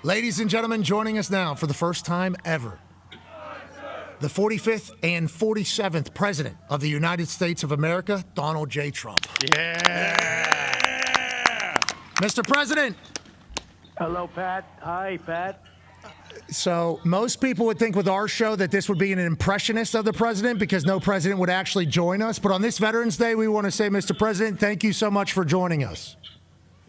Ladies and gentlemen, joining us now for the first time ever, the 45th and 47th President of the United States of America, Donald J. Trump. Yeah! Mr. President. Hello, Pat. Hi, Pat. So most people would think with our show that this would be an impressionist of the president because no president would actually join us. But on this Veterans Day, we want to say, Mr. President, thank you so much for joining us.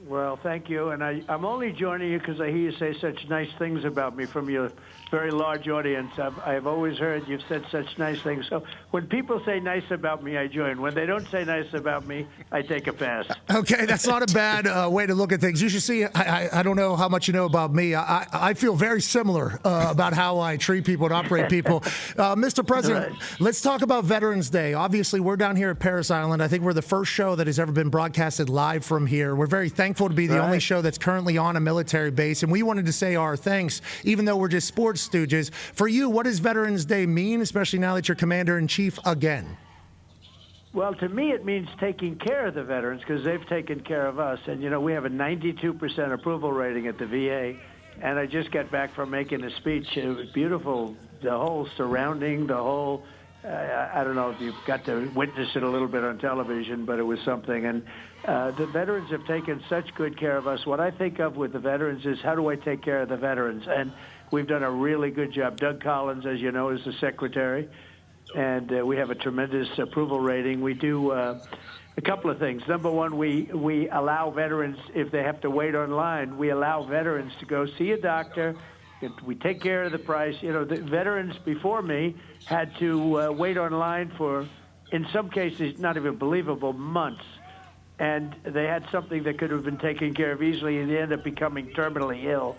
Well, thank you. And I'm only joining you because I hear you say such nice things about me from your very large audience. I've always heard you've said such nice things. So when people say nice about me, I join. When they don't say nice about me, I take a pass. Okay, that's not a bad way to look at things. You should see, I don't know how much you know about me. I feel very similar about how I treat people and operate people. Mr. President, let's talk about Veterans Day. Obviously, we're down here at Parris Island. I think we're the first show that has ever been broadcasted live from here. We're very thankful to be the only show that's currently on a military base, and we wanted to say our thanks, even though we're just sports stooges. For you, what does Veterans Day mean, especially now that you're Commander-in-Chief again? Well, to me, it means taking care of the veterans because they've taken care of us. And, you know, we have a 92% approval rating at the VA. And I just got back from making a speech. It was beautiful, the whole surrounding, the whole I don't know if you've got to witness it a little bit on television, but it was something. And the veterans have taken such good care of us. What I think of with the veterans is how do I take care of the veterans? And we've done a really good job. Doug Collins, as you know, is the secretary. And we have a tremendous approval rating. We do a couple of things. Number one, we allow veterans, if they have to wait online, we allow veterans to go see a doctor. We take care of the price. You know, the veterans before me had to wait online for, in some cases, not even believable, months. And they had something that could have been taken care of easily, and they ended up becoming terminally ill.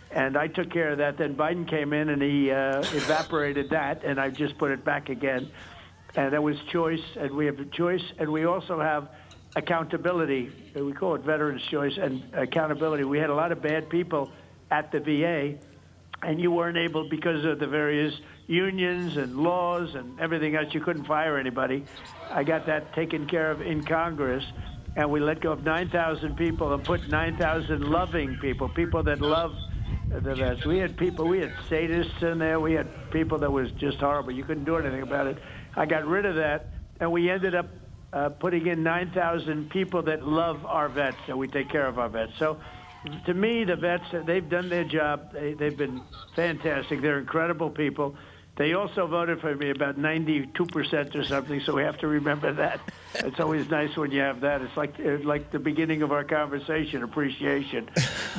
And I took care of that. Then Biden came in, and he evaporated that, and I just put it back again. And that was choice, and we have choice, and we also have accountability. We call it Veterans Choice and accountability. We had a lot of bad people at the VA, and you weren't able, because of the various unions and laws and everything else, you couldn't fire anybody. I got that taken care of in Congress, and we let go of 9,000 people and put 9,000 loving people, people that love the vets. We had sadists in there. We had people that was just horrible. You couldn't do anything about it. I got rid of that, and we ended up putting in 9,000 people that love our vets, and we take care of our vets. So to me, the vets, they've done their job. They've been fantastic. They're incredible people. They also voted for me about 92% or something, so we have to remember that. It's always nice when you have that. It's like the beginning of our conversation, appreciation.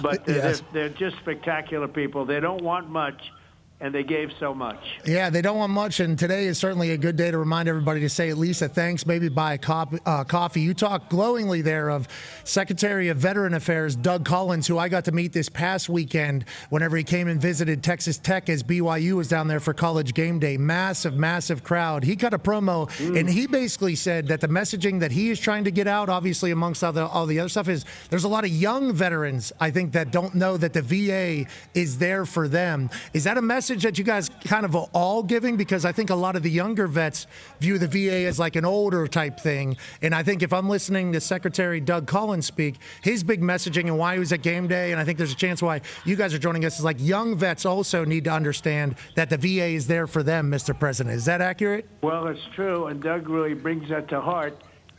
But Yes. they're just spectacular people. They don't want much, and they gave so much. Yeah, they don't want much, and today is certainly a good day to remind everybody to say at least a thanks, maybe buy a coffee. You talked glowingly there of Secretary of Veteran Affairs Doug Collins, who I got to meet this past weekend whenever he came and visited Texas Tech as BYU was down there for College Game Day. Massive, massive crowd. He cut a promo, and he basically said that the messaging that he is trying to get out, obviously amongst all the other stuff, is there's a lot of young veterans, I think, that don't know that the VA is there for them. Is that a message that you guys kind of all giving? Because I think a lot of the younger vets view the VA as like an older type thing. And I think if I'm listening to Secretary Doug Collins speak, his big messaging and why he was at game day, and I think there's a chance why you guys are joining us, is like young vets also need to understand that the VA is there for them, Mr. President. Is that accurate? Well, it's true, and Doug really brings that to heart.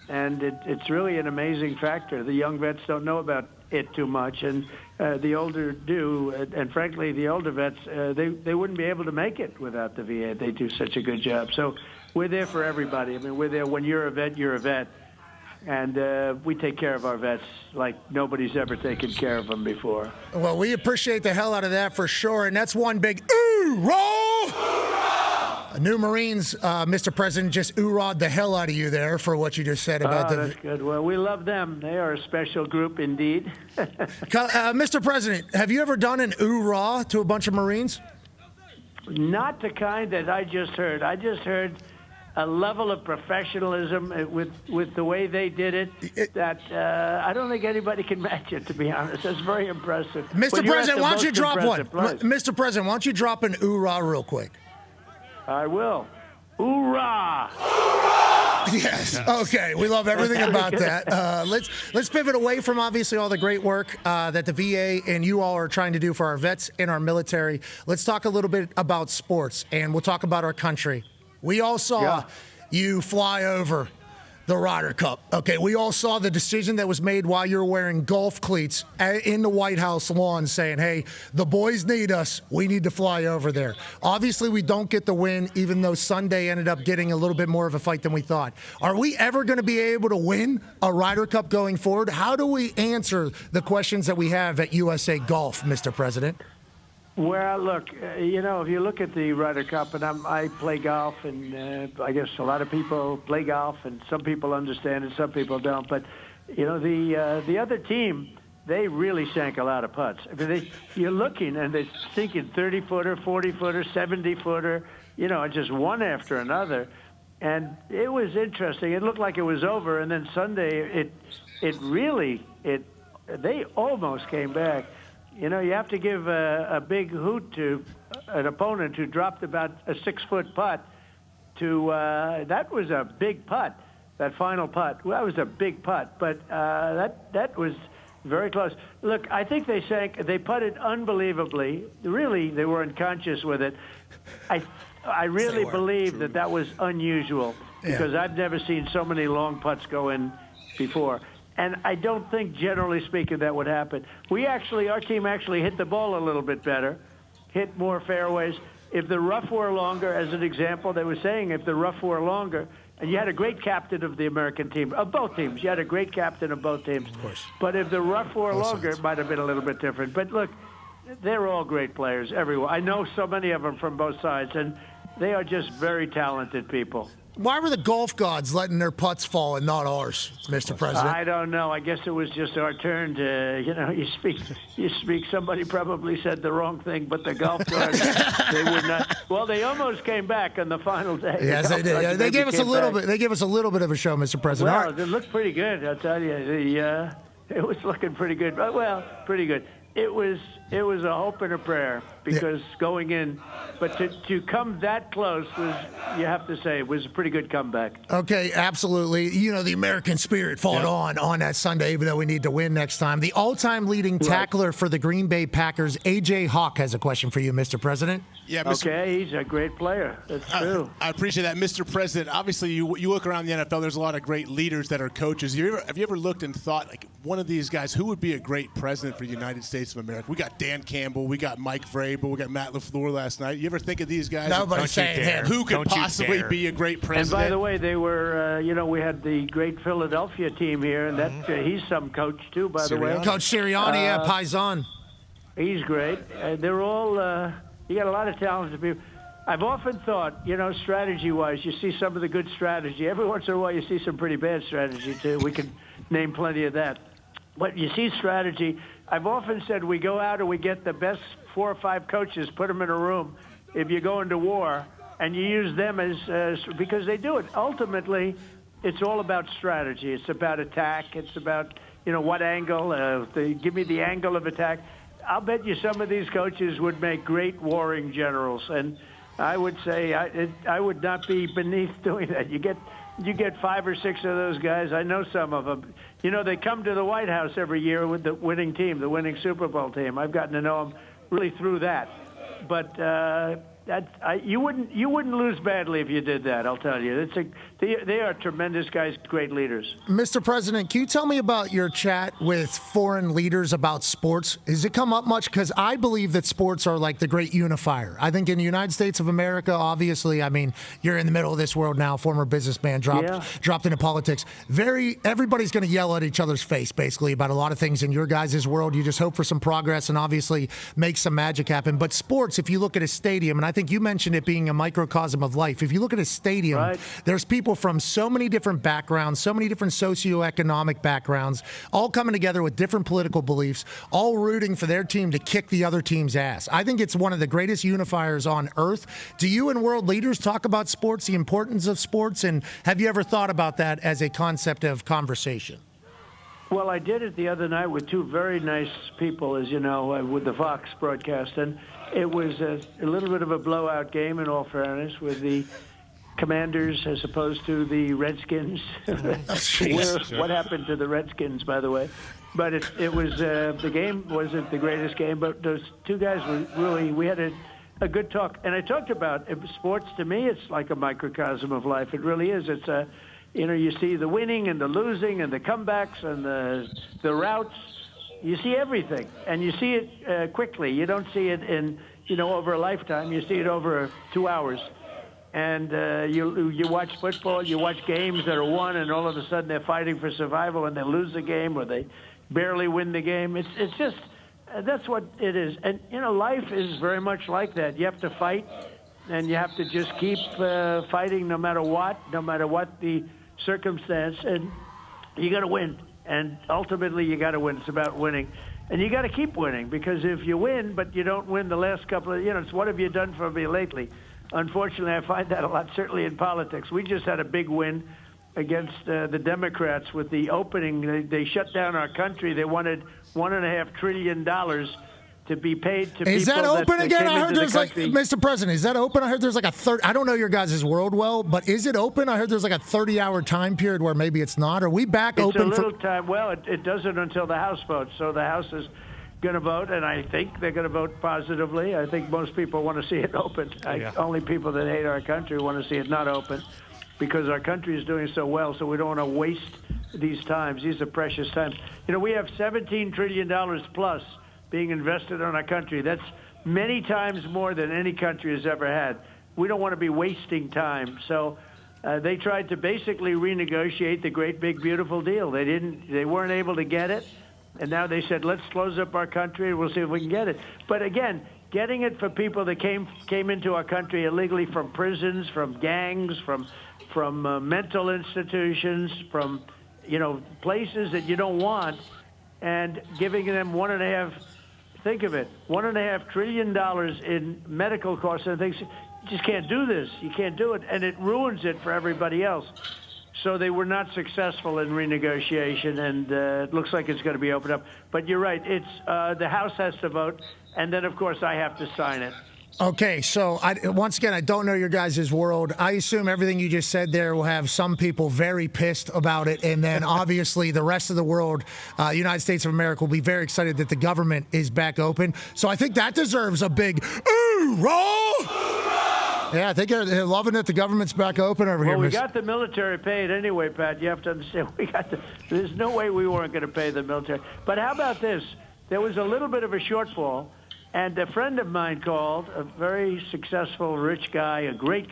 And it's really an amazing factor. The young vets don't know about it too much, and the older do. And frankly, the older vets, they wouldn't be able to make it without the VA. They do such a good job. So we're there for everybody. I mean, we're there. When you're a vet, you're a vet. And we take care of our vets like nobody's ever taken care of them before. Well, we appreciate the hell out of that for sure. And that's one big ooh-roll! New Marines, Mr. President, just ooh-rawed the hell out of you there for what you just said about that's good. Well, we love them. They are a special group indeed. Mr. President, have you ever done an ooh-raw to a bunch of Marines? Not the kind that I just heard. I just heard a level of professionalism with the way they did it that I don't think anybody can match it, to be honest. That's very impressive. Mr. President, why don't you drop one? Mr. President, why don't you drop an ooh-rah real quick? I will. Hoorah! Hoorah! Yes. Okay. We love everything about that. Let's pivot away from obviously all the great work that the VA and you all are trying to do for our vets and our military. Let's talk a little bit about sports, and we'll talk about our country. We all saw you fly over the Ryder Cup. Okay, we all saw the decision that was made while you were wearing golf cleats in the White House lawn saying, hey, the boys need us. We need to fly over there. Obviously, we don't get the win, even though Sunday ended up getting a little bit more of a fight than we thought. Are we ever going to be able to win a Ryder Cup going forward? How do we answer the questions that we have at USA Golf, Mr. President? Well, look, if you look at the Ryder Cup, and I play golf, and I guess a lot of people play golf, and some people understand and some people don't. But, the other team, they really sank a lot of putts. I mean, you're looking, and they're sinking 30-footer, 40-footer, 70-footer, just one after another. And it was interesting. It looked like it was over, and then Sunday, they almost came back. You have to give a big hoot to an opponent who dropped about a 6-foot putt. That was a big putt, that final putt. Well, that was a big putt, but that was very close. Look, I think they putted unbelievably. Really, they were unconscious with it. I really believe that was unusual because I've never seen so many long putts go in before. And I don't think, generally speaking, that would happen. Our team actually hit the ball a little bit better, hit more fairways. If the rough were longer, as an example, they were saying if the rough were longer, and you had a great captain of the American team, of both teams. You had a great captain of both teams. Of course. But if the rough were longer, it might have been a little bit different. But look, they're all great players, everyone. I know so many of them from both sides, and they are just very talented people. Why were the golf gods letting their putts fall and not ours, Mr. President? I don't know. I guess it was just our turn to, you speak. Somebody probably said the wrong thing, but the golf gods, they would not. Well, they almost came back on the final day. Yes, they did. Yeah, they gave us a little bit. They gave us a little bit of a show, Mr. President. Well, it looked pretty good. I'll tell you. It was looking pretty good. Well, pretty good. It was a hope and a prayer because going in, but to come that close you have to say, it was a pretty good comeback. Okay, absolutely. The American spirit fought on that Sunday, even though we need to win next time. The all-time leading tackler for the Green Bay Packers, A.J. Hawk, has a question for you, Mr. President. Yeah, Okay, he's a great player. That's true. I appreciate that, Mr. President. Obviously, you look around the NFL, there's a lot of great leaders that are coaches. Have you ever looked and thought, like, one of these guys, who would be a great president for the United States of America? We got Dan Campbell, we got Mike Vrabel, we got Matt LaFleur last night. You ever think of these guys? Nobody's saying him. Who could possibly be a great president? And by the way, they were, we had the great Philadelphia team here, and he's some coach too, by the way. Coach Sirianni, Paisan. He's great. They're all, you got a lot of talented people. I've often thought, strategy-wise, you see some of the good strategy. Every once in a while, you see some pretty bad strategy, too. We can name plenty of that. But you see strategy. I've often said we go out and we get the best 4 or 5 coaches, put them in a room. If you go into war, and you use them as because they do it. Ultimately, it's all about strategy. It's about attack. It's about, what angle. Give me the angle of attack. I'll bet you some of these coaches would make great warring generals, and I would say I would not be beneath doing that. You get 5 or 6 of those guys. I know some of them. They come to the White House every year with the winning team, the winning Super Bowl team. I've gotten to know them really through that. But you wouldn't lose badly if you did that. I'll tell you. They are tremendous guys, great leaders. Mr. President, can you tell me about your chat with foreign leaders about sports? Has it come up much? Because I believe that sports are like the great unifier. I think in the United States of America, obviously, you're in the middle of this world now, former businessman, dropped into politics. Everybody's going to yell at each other's face, basically, about a lot of things in your guys' world. You just hope for some progress and obviously make some magic happen. But sports, if you look at a stadium, and I think you mentioned it being a microcosm of life. If you look at a stadium, there's people from so many different backgrounds, so many different socioeconomic backgrounds, all coming together with different political beliefs, all rooting for their team to kick the other team's ass. I think it's one of the greatest unifiers on earth. Do you and world leaders talk about sports, the importance of sports, and have you ever thought about that as a concept of conversation? Well, I did it the other night with 2 very nice people, as you know, with the Fox broadcast, and it was a little bit of a blowout game, in all fairness, with the Commanders as opposed to the Redskins. What happened to the Redskins, by the way? But it was the game wasn't the greatest game, but those two guys were really. We had a good talk, and I talked about sports. To me, it's like a microcosm of life. It really is. It's you see the winning and the losing and the comebacks and the routes. You see everything, and you see it quickly. You don't see it in over a lifetime. You see it over 2 hours. And you watch football, you watch games that are won, and all of a sudden they're fighting for survival, and they lose the game or they barely win the game. It's just that's what it is. And life is very much like that. You have to fight, and you have to just keep fighting no matter what the circumstance, and you got to win. And ultimately, you got to win. It's about winning. And you got to keep winning, because if you win, but you don't win the last couple of, it's what have you done for me lately? Unfortunately, I find that a lot, certainly in politics. We just had a big win against the Democrats with the opening. They shut down our country. They wanted $1.5 trillion to be paid to people. Is that open again? I heard there's Mr. President, is that open? I heard there's like I don't know your guys' world well, but is it open? I heard there's like a 30-hour time period where maybe it's not. Are we back open? It's a little time. Well, it doesn't until the House votes. So the House is going to vote, and I think they're going to vote positively. I think most people want to see it open. Only people that hate our country want to see it not open, because our country is doing so well, so we don't want to waste these times. These are precious times. We have $17 trillion plus being invested in our country. That's many times more than any country has ever had. We don't want to be wasting time. So they tried to basically renegotiate the great, big, beautiful deal. They weren't able to get it. And now they said, let's close up our country and we'll see if we can get it. But again, getting it for people that came into our country illegally from prisons, from gangs, from mental institutions, from places that you don't want, and giving them $1.5 trillion in medical costs and things. You just can't do this. You can't do it, and it ruins it for everybody else. So they were not successful in renegotiation, and it looks like it's going to be opened up. But you're right. It's the House has to vote, and then, of course, I have to sign it. Okay, so once again, I don't know your guys' world. I assume everything you just said there will have some people very pissed about it, and then obviously the rest of the world, United States of America, will be very excited that the government is back open. So I think that deserves a big hoorah! Yeah, I think they're loving it. The government's back open over here. Well, we got the military paid anyway, Pat. You have to understand. There's no way we weren't going to pay the military. But how about this? There was a little bit of a shortfall, and a friend of mine called, a very successful, rich guy, a great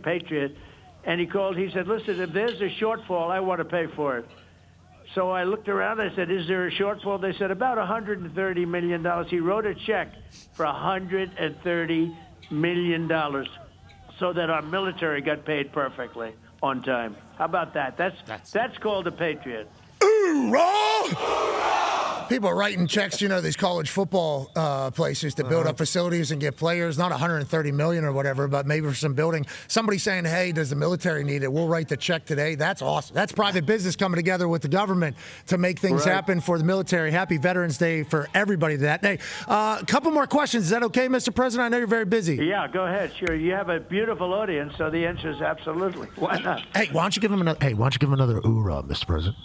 patriot, and he called. He said, listen, if there's a shortfall, I want to pay for it. So I looked around. I said, is there a shortfall? They said, about $130 million. He wrote a check for $130 million. So that our military got paid perfectly on time. How about that? That's called a patriot. People are writing checks, these college football places to build up facilities and get players, not $130 million or whatever, but maybe for some building. Somebody saying, hey, does the military need it? We'll write the check today. That's awesome. That's private business coming together with the government to make things happen for the military. Happy Veterans Day for everybody that day. A couple more questions. Is that okay, Mr. President? I know you're very busy. Yeah, go ahead. Sure. You have a beautiful audience, so the answer is absolutely. Why not? Hey, why don't you give him another hoorah, Mr. President?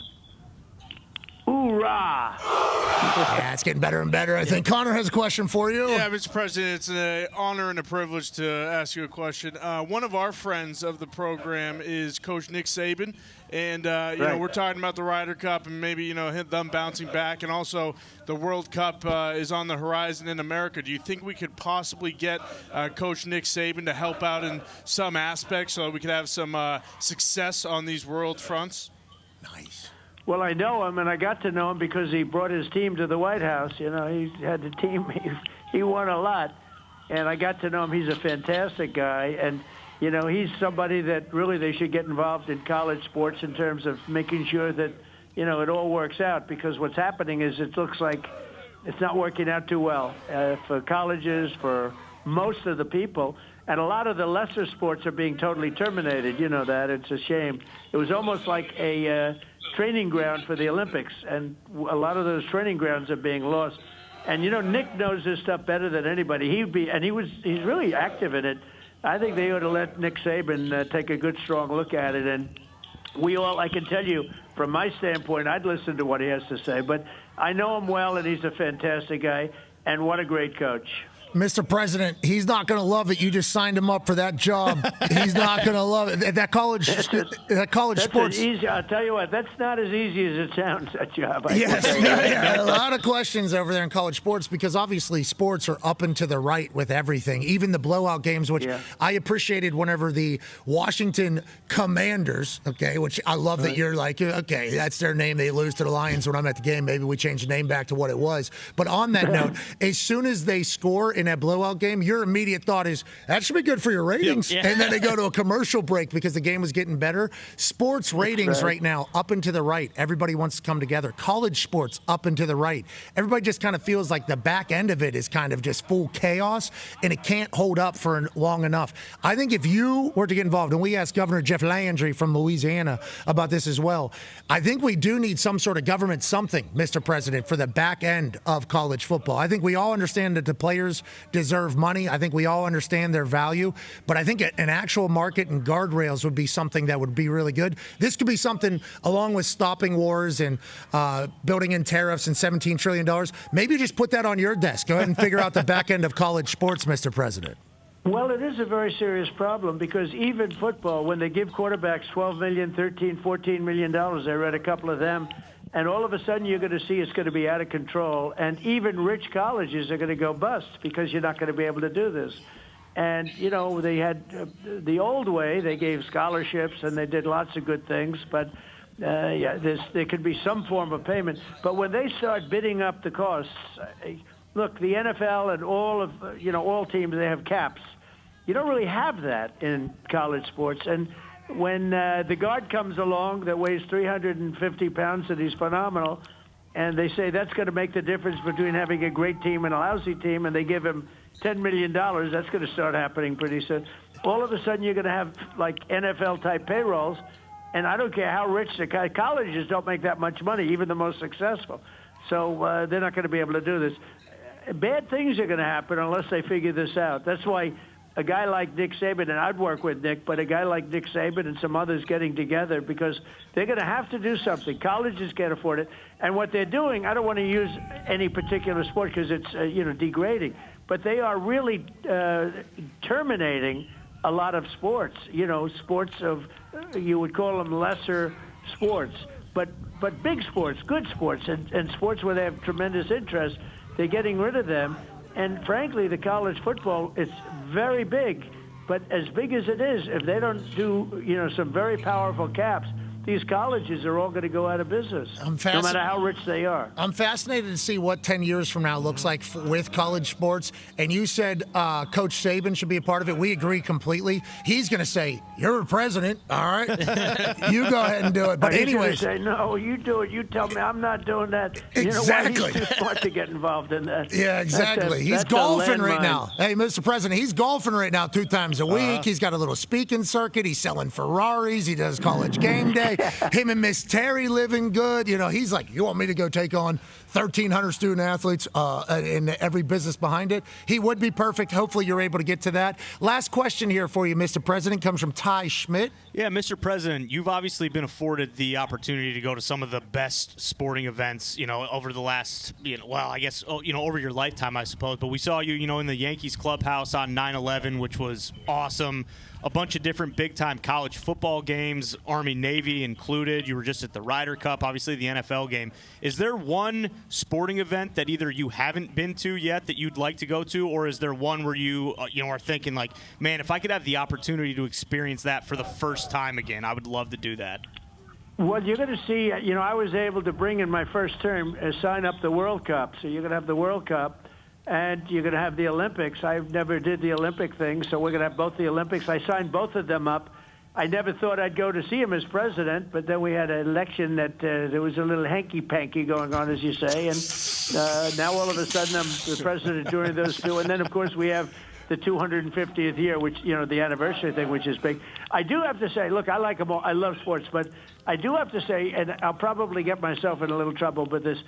Hoorah! Yeah, it's getting better and better, I think. Connor has a question for you. Yeah, Mr. President, it's an honor and a privilege to ask you a question. One of our friends of the program is Coach Nick Saban, and we're talking about the Ryder Cup and maybe them bouncing back, and also the World Cup is on the horizon in America. Do you think we could possibly get Coach Nick Saban to help out in some aspects so we could have some success on these world fronts? Nice. Well, I know him, and I got to know him because he brought his team to the White House. He had the team. He won a lot, and I got to know him. He's a fantastic guy, and, he's somebody that really they should get involved in college sports in terms of making sure that, it all works out, because what's happening is it looks like it's not working out too well for colleges, for most of the people. And a lot of the lesser sports are being totally terminated. You know that. It's a shame. It was almost like a training ground for the Olympics, and a lot of those training grounds are being lost. And Nick knows this stuff better than anybody. He's really active in it. I think they ought to let Nick Saban take a good, strong look at it. And I can tell you, from my standpoint, I'd listen to what he has to say. But I know him well, and he's a fantastic guy. And what a great coach. Mr. President, he's not going to love it. You just signed him up for that job. He's not going to love it. That college sports. I'll tell you what, that's not as easy as it sounds, that job. Yeah, a lot of questions over there in college sports because obviously sports are up and to the right with everything, even the blowout games, which I appreciated whenever the Washington Commanders, which I love that you're like, okay, that's their name. They lose to the Lions when I'm at the game. Maybe we change the name back to what it was. But on that note, as soon as they score in that blowout game, your immediate thought is that should be good for your ratings. Yep. Yeah. And then they go to a commercial break because the game was getting better. Sports ratings right now up and to the right. Everybody wants to come together. College sports up and to the right. Everybody just kind of feels like the back end of it is kind of just full chaos and it can't hold up for long enough. I think if you were to get involved, and we asked Governor Jeff Landry from Louisiana about this as well, I think we do need some sort of government something, Mr. President, for the back end of college football. I think we all understand that the players deserve money. I think we all understand their value, but I think an actual market and guardrails would be something that would be really good. This could be something along with stopping wars and building in tariffs and $17 trillion. Maybe just put that on your desk. Go ahead and figure out the back end of college sports, Mr. President. Well, it is a very serious problem because even football, when they give quarterbacks $12 million, $13, $14 million, I read a couple of them, and all of a sudden you're going to see it's going to be out of control. And even rich colleges are going to go bust because you're not going to be able to do this. And, they had the old way. They gave scholarships and they did lots of good things. But, there could be some form of payment. But when they start bidding up the costs, look, the NFL and all teams, they have caps. You don't really have that in college sports. And when the guard comes along that weighs 350 pounds and he's phenomenal, and they say that's going to make the difference between having a great team and a lousy team, and they give him $10 million, that's going to start happening pretty soon. All of a sudden you're going to have like NFL-type payrolls, and I don't care how rich the colleges don't make that much money, even the most successful. So they're not going to be able to do this. Bad things are going to happen unless they figure this out. That's why a guy like Nick Saban, and I'd work with Nick, but a guy like Nick Saban and some others getting together because they're going to have to do something. Colleges can't afford it. And what they're doing, I don't want to use any particular sport because it's, degrading, but they are really terminating a lot of sports, sports of, you would call them lesser sports, but big sports, good sports, and sports where they have tremendous interest. They're getting rid of them. And frankly, the college football, it's very big. But as big as it is, if they don't do, some very powerful caps, these colleges are all going to go out of business, no matter how rich they are. I'm fascinated to see what 10 years from now looks like with college sports. And you said Coach Saban should be a part of it. We agree completely. He's going to say, you're a president, all right? You go ahead and do it. But anyways. He's going to say, no, you do it. You tell me I'm not doing that. Exactly. You know what? He's too smart to get involved in that. Yeah, exactly. He's golfing right now. Hey, Mr. President, he's golfing right now 2 times a week. He's got a little speaking circuit. He's selling Ferraris. He does college game day. Him and Miss Terry living good. He's like, you want me to go take on 1,300 student athletes and every business behind it? He would be perfect. Hopefully you're able to get to that. Last question here for you, Mr. President, comes from Ty Schmidt. Yeah, Mr. President, you've obviously been afforded the opportunity to go to some of the best sporting events, over the last, over your lifetime, I suppose. But we saw you, in the Yankees clubhouse on 9/11, which was awesome. A bunch of different big-time college football games, Army-Navy included. You were just at the Ryder Cup, obviously the NFL game. Is there one sporting event that either you haven't been to yet that you'd like to go to, or is there one where you, are thinking like, man, if I could have the opportunity to experience that for the first time again, I would love to do that? Well, you're going to see, I was able to bring in my first term, sign up the World Cup. So you're going to have the World Cup. And you're going to have the Olympics. I never did the Olympic thing, so we're going to have both the Olympics. I signed both of them up. I never thought I'd go to see him as president, but then we had an election that there was a little hanky-panky going on, as you say, and now all of a sudden I'm the president during those two. And then, of course, we have the 250th year, which, the anniversary thing, which is big. I do have to say, look, I like them all. I love sports, but I do have to say, and I'll probably get myself in a little trouble with this,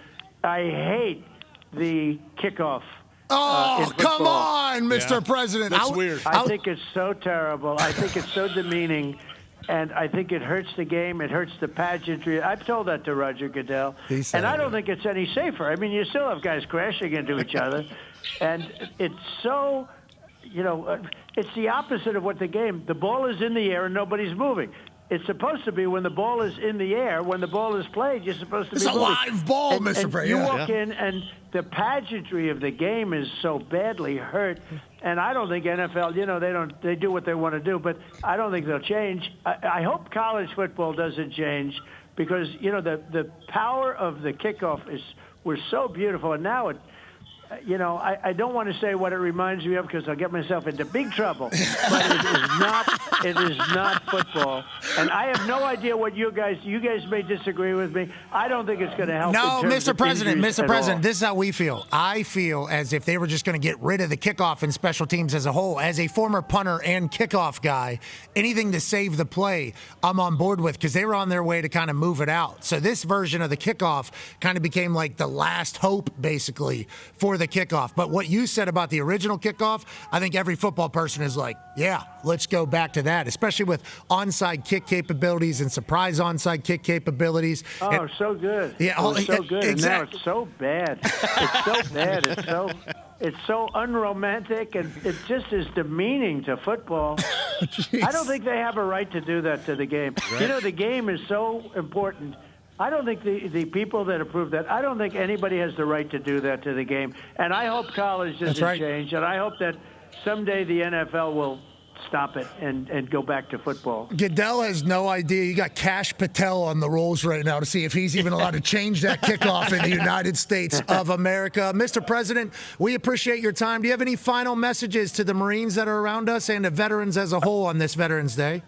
I hate the kickoff. Oh, come on, Mr. President. That's weird. I think it's so terrible. I think it's so demeaning. And I think it hurts the game. It hurts the pageantry. I've told that to Roger Goodell. And I don't think it's any safer. I mean, you still have guys crashing into each other. And it's so, it's the opposite of what the game. The ball is in the air and nobody's moving. It's supposed to be when the ball is in the air, when the ball is played, you're supposed to be moving. It's a live ball, Mr. President. You walk in, and the pageantry of the game is so badly hurt. And I don't think NFL, they do what they want to do, but I don't think they'll change. I hope college football doesn't change because, the power of the kickoff was so beautiful. And now I don't want to say what it reminds me of because I'll get myself into big trouble. But it is not football. And I have no idea what you guys may disagree with me. I don't think it's going to help. No, Mr. President, this is how we feel. I feel as if they were just going to get rid of the kickoff and special teams as a whole. As a former punter and kickoff guy, anything to save the play, I'm on board with because they were on their way to kind of move it out. So this version of the kickoff kind of became like the last hope, basically, for the kickoff. But what you said about the original kickoff, I think every football person is like, yeah, let's go back to that, especially with onside kick capabilities and surprise onside kick capabilities. Oh, so good. Yeah, it was so good. Exactly. And now it's so bad. It's so bad. It's so unromantic, and it just is demeaning to football. I don't think they have a right to do that to the game. Right. The game is so important. I don't think the people that approve that, I don't think anybody has the right to do that to the game. And I hope college doesn't change, and I hope that someday the NFL will stop it and go back to football. Goodell has no idea. You got Kash Patel on the rolls right now to see if he's even allowed to change that kickoff in the United States of America. Mr. President, we appreciate your time. Do you have any final messages to the Marines that are around us and the veterans as a whole on this Veterans Day?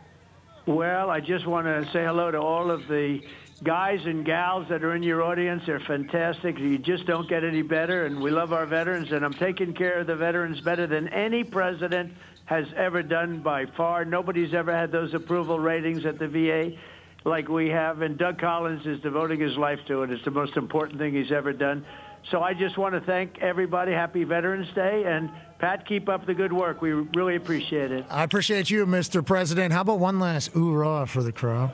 Well, I just want to say hello to all of the guys and gals that are in your audience. They're fantastic. You just don't get any better, and we love our veterans, and I'm taking care of the veterans better than any president has ever done by far. Nobody's ever had those approval ratings at the VA like we have, and Doug Collins is devoting his life to it. It's the most important thing he's ever done. So I just want to thank everybody. Happy Veterans Day, and Pat, keep up the good work. We really appreciate it. I appreciate you, Mr. President. How about one last hoorah for the crowd?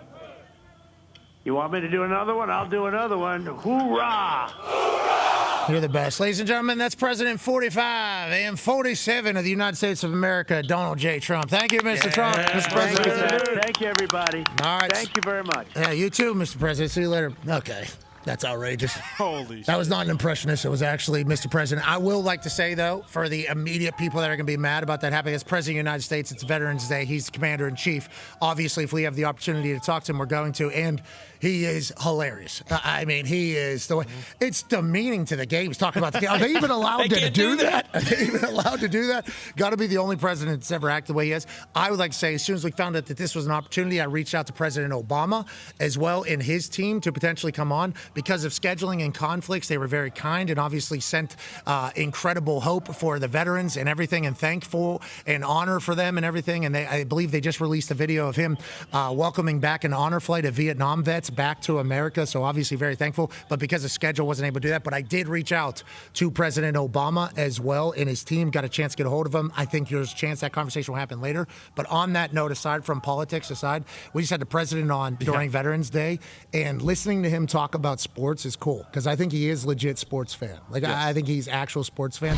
You want me to do another one? I'll do another one. Hoorah! Hoorah! You're the best. Ladies and gentlemen, that's President 45 and 47 of the United States of America, Donald J. Trump. Thank you, Mr. Trump. Mr. President. Thank you, everybody. All right. Thank you very much. Yeah, you too, Mr. President. See you later. Okay. That's outrageous. Holy shit. That was not an impressionist. It was actually Mr. President. I will like to say, though, for the immediate people that are going to be mad about that happening, as President of the United States, it's Veterans Day. He's the Commander-in-Chief. Obviously, if we have the opportunity to talk to him, we're going to. And he is hilarious. I mean, he is the way. It's demeaning to the game. He's talking about the game. Are they even allowed to do that? Are they even allowed to do that? Got to be the only president that's ever acted the way he has. I would like to say, as soon as we found out that this was an opportunity, I reached out to President Obama as well and his team to potentially come on. Because of scheduling and conflicts, they were very kind and obviously sent incredible hope for the veterans and everything, and thankful and honor for them and everything. And I believe they just released a video of him welcoming back an honor flight of Vietnam vets back to America. So obviously very thankful. But because of schedule, wasn't able to do that. But I did reach out to President Obama as well, and his team got a chance to get a hold of him. I think there's a chance that conversation will happen later. But on that note, aside from politics aside, we just had the president on during Veterans Day, and listening to him talk about sports is cool because I think he is legit sports fan. Like, yes. I think he's actual sports fan.